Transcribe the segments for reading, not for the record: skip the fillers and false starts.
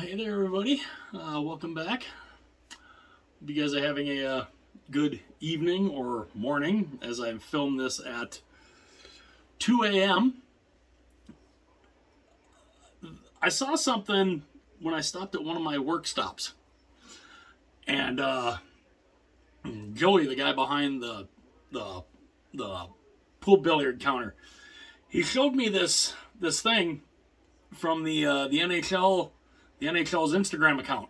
Hey there, everybody. Welcome back. Hope you guys are having a good evening or morning as I film this at 2 a.m. I saw something when I stopped at one of my work stops. And Joey, the guy behind the pool billiard counter, he showed me this thing from the NHL's Instagram account,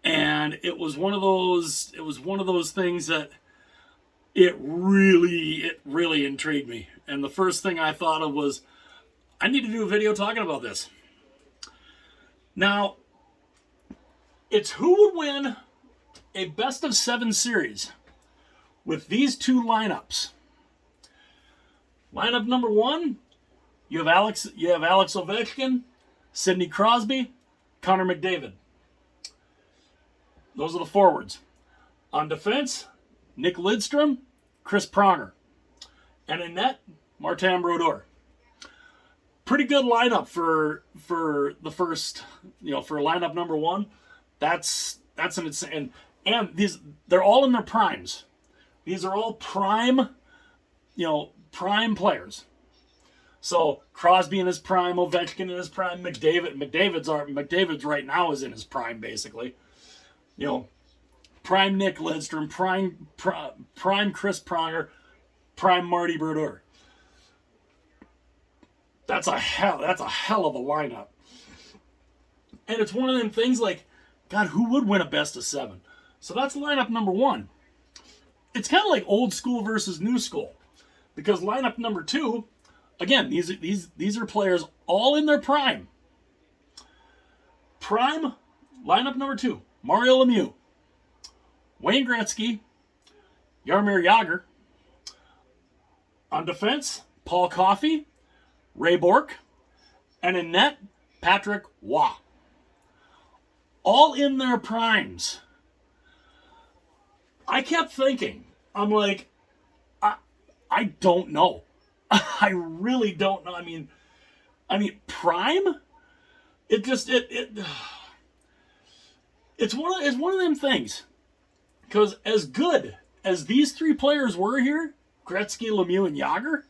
and it was one of those things that it really intrigued me. And the first thing I thought of was, I need to do a video talking about this. Now, it's who would win a best of 7 series with these two lineups. Lineup number 1, you have Alex Ovechkin, Sidney Crosby, Connor McDavid. Those are the forwards. On defense, Nick Lidstrom, Chris Pronger. And in net, Martin Brodeur. Pretty good lineup for the first, for lineup number 1. That's an insane. And they're all in their primes. These are all prime players. So Crosby in his prime, Ovechkin in his prime, McDavid's right now is in his prime, basically. Prime Nick Lidstrom, prime Chris Pronger, prime Marty Brodeur. That's a hell of a lineup. And it's one of them things like, God, who would win a best of 7? So that's lineup number 1. It's kind of like old school versus new school, because lineup number 2. Again, these are players all in their prime. Prime, lineup number 2, Mario Lemieux, Wayne Gretzky, Jaromir Jagr. On defense, Paul Coffey, Ray Bourque, and in net, Patrick Waugh. All in their primes. I kept thinking, I'm like, I don't know. I really don't know. I mean, prime. It's one of them things. Because as good as these 3 players were here, Gretzky, Lemieux, and Jagr,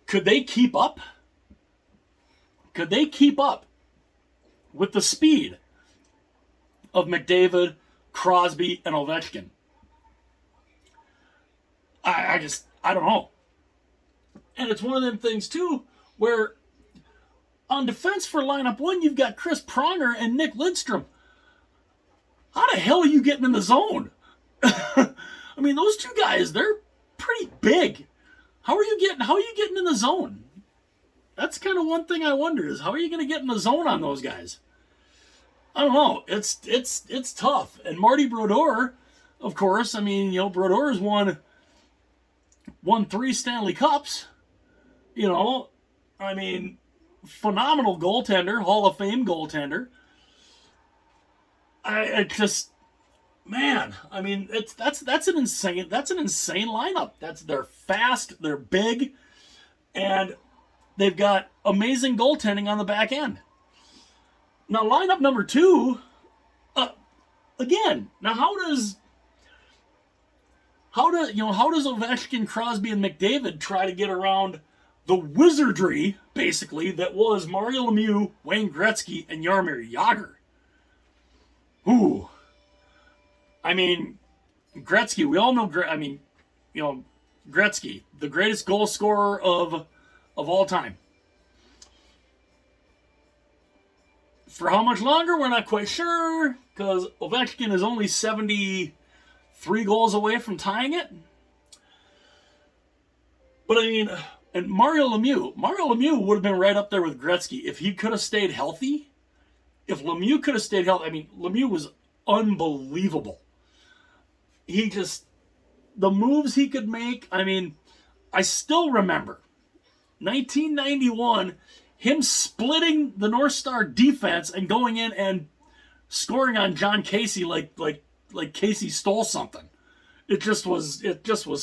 could they keep up? Could they keep up with the speed of McDavid, Crosby, and Ovechkin? I don't know. And it's one of them things, too, where on defense for lineup 1, you've got Chris Pronger and Nick Lidstrom. How the hell are you getting in the zone? I mean, those 2 guys, they're pretty big. How are you getting in the zone? That's kind of one thing I wonder, is how are you going to get in the zone on those guys? I don't know. It's tough. And Marty Brodeur, of course, Brodeur's won 3 Stanley Cups. Phenomenal goaltender, Hall of Fame goaltender. That's an insane lineup. They're fast, they're big, and they've got amazing goaltending on the back end. Now, lineup number 2, again. Now, how does Ovechkin, Crosby, and McDavid try to get around the wizardry, basically, that was Mario Lemieux, Wayne Gretzky, and Jaromir Jagr? Ooh. Gretzky, we all know, Gretzky, the greatest goal scorer of all time. For how much longer, we're not quite sure, because Ovechkin is only 73 goals away from tying it. But and Mario Lemieux would have been right up there with Gretzky if he could have stayed healthy. If Lemieux could have stayed healthy, Lemieux was unbelievable. The moves he could make, I still remember 1991, him splitting the North Star defense and going in and scoring on John Casey like Casey stole something. It just was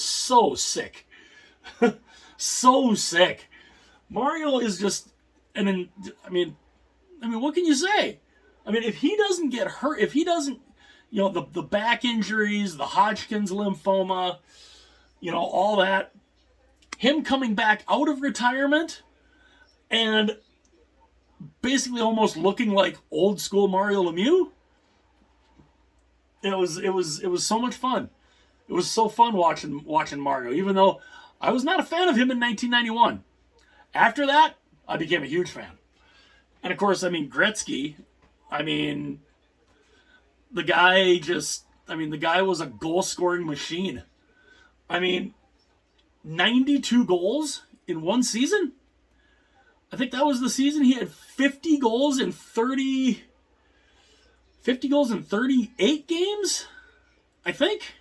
so sick. So sick. Mario is just, what can you say? I mean, if he doesn't get hurt, if he doesn't, the back injuries, the Hodgkin's lymphoma, all that, him coming back out of retirement and basically almost looking like old school Mario Lemieux, it was so much fun. It was so fun watching Mario, even though I was not a fan of him in 1991. After that, I became a huge fan. And of course, Gretzky, the guy was a goal-scoring machine. 92 goals in one season? I think that was the season he had 50 goals in 38 games, I think.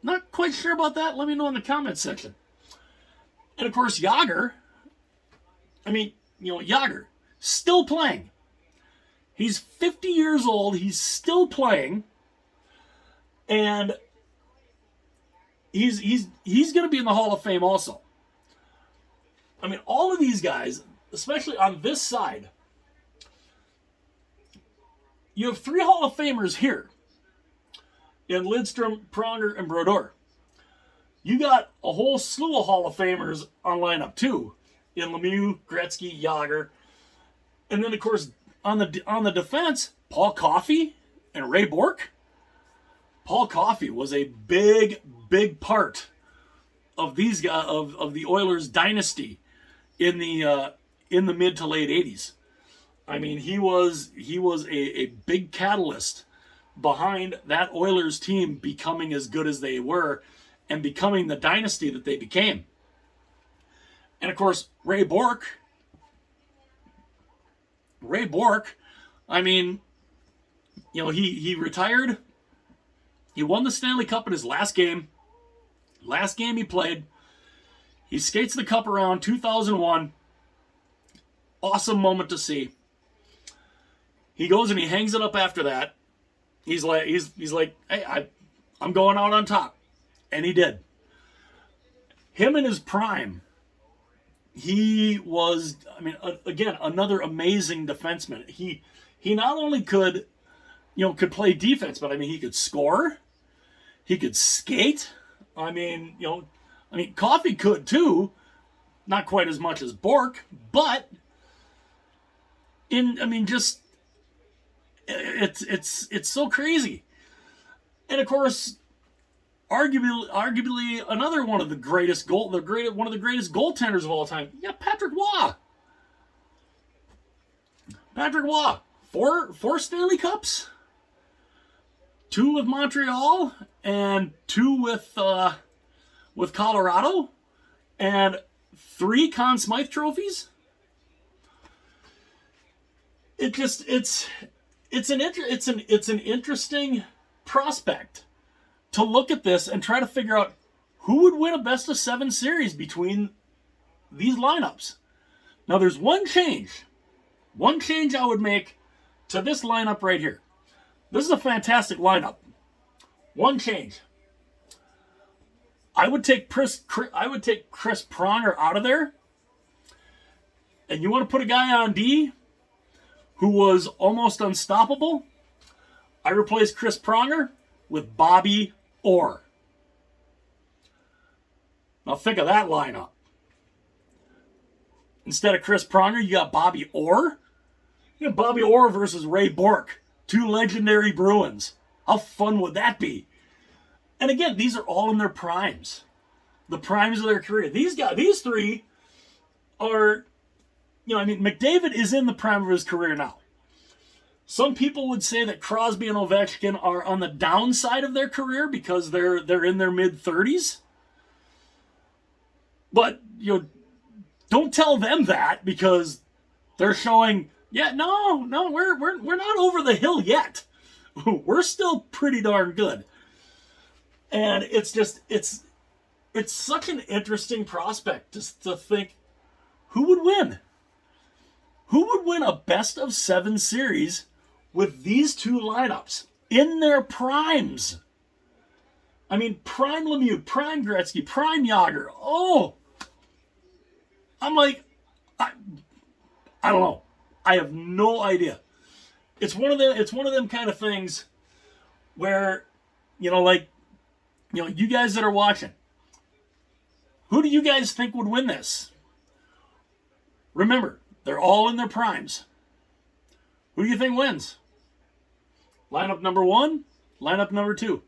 Not quite sure about that. Let me know in the comments section. And of course, Jagr, Jagr, still playing. He's 50 years old. He's still playing. And he's going to be in the Hall of Fame also. All of these guys, especially on this side, you have 3 Hall of Famers here in Lidstrom, Pronger, and Brodeur. You got a whole slew of Hall of Famers on lineup too, in Lemieux, Gretzky, Jagr, and then of course on the defense, Paul Coffey and Ray Bourque. Paul Coffey was a big part of these guys of the Oilers dynasty in the mid to late 80s. He was a big catalyst behind that Oilers team becoming as good as they were and becoming the dynasty that they became. And of course, Ray Bourque, he retired. He won the Stanley Cup in his last game. Last game he played. He skates the cup around 2001. Awesome moment to see. He goes and he hangs it up after that. He's like, hey, I'm going out on top. And he did. Him in his prime, he was, again, another amazing defenseman. He not only could play defense, but he could score. He could skate. Coffey could too. Not quite as much as Bourque, but it's so crazy. And of course, arguably another one of the greatest goaltenders of all time. Yeah, Patrick Waugh. Patrick Waugh, four Stanley Cups, 2 with Montreal and 2 with Colorado, and 3 Conn Smythe trophies. It's an interesting prospect to look at this and try to figure out who would win a best of 7 series between these lineups. Now, there's one change I would make to this lineup right here. This is a fantastic lineup. One change. I would take Chris Pronger out of there. And you want to put a guy on D who was almost unstoppable? I replaced Chris Pronger with Bobby Orr. Now think of that lineup. Instead of Chris Pronger, you got Bobby Orr. You got Bobby Orr versus Ray Bourque, 2 legendary Bruins. How fun would that be? And again, these are all in their primes. The primes of their career. These 3 are, McDavid is in the prime of his career now. Some people would say that Crosby and Ovechkin are on the downside of their career because they're in their mid-30s. But, don't tell them that, because they're showing, no, we're not over the hill yet. We're still pretty darn good. And it's such an interesting prospect to think, who would win? Who would win a best of 7 series with these 2 lineups in their primes? Prime Lemieux, prime Gretzky, prime Jagr. Oh, I'm like, I don't know. I have no idea. it's one of them kind of things where, like, you guys that are watching, who do you guys think would win this? Remember, they're all in their primes. Who do you think wins? Lineup number 1, lineup number 2.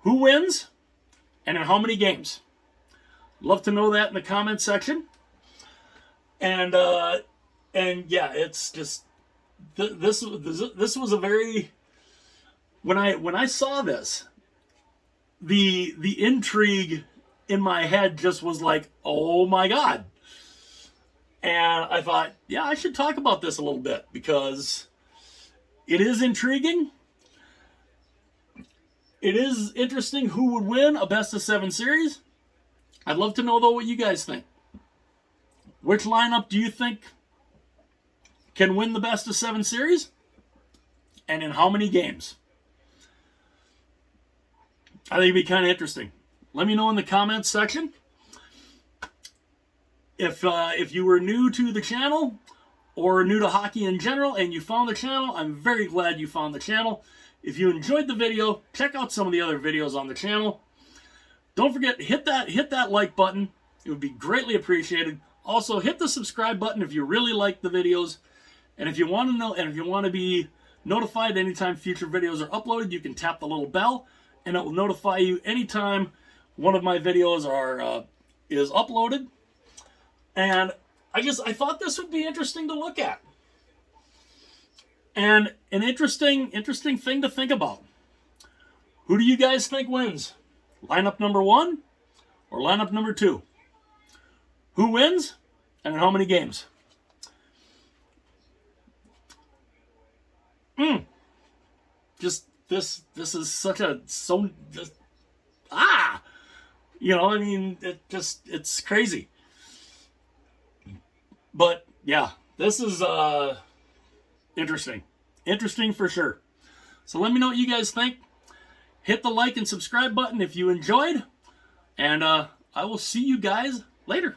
Who wins and in how many games? Love to know that in the comment section. And yeah, it's just this was a very, when I saw this, the intrigue in my head just was like, oh my God. And I thought, yeah, I should talk about this a little bit because it is intriguing. It is interesting who would win a best of 7 series. I'd love to know, though, what you guys think. Which lineup do you think can win the best of 7 series? And in how many games? I think it'd be kind of interesting. Let me know in the comments section. If you were new to the channel or new to hockey in general and you found the channel, I'm very glad you found the channel. If you enjoyed the video, check out some of the other videos on the channel. Don't forget, hit that like button. It would be greatly appreciated. Also, hit the subscribe button if you really like the videos. And if you want to know, and if you want to be notified anytime future videos are uploaded, you can tap the little bell, and it will notify you anytime one of my videos is uploaded. And I thought this would be interesting to look at. And an interesting thing to think about. Who do you guys think wins? Lineup number 1 or lineup number 2? Who wins and in how many games? Just this is such a I mean, it's crazy. But yeah, this is interesting. Interesting for sure. So let me know what you guys think. Hit the like and subscribe button if you enjoyed. And I will see you guys later.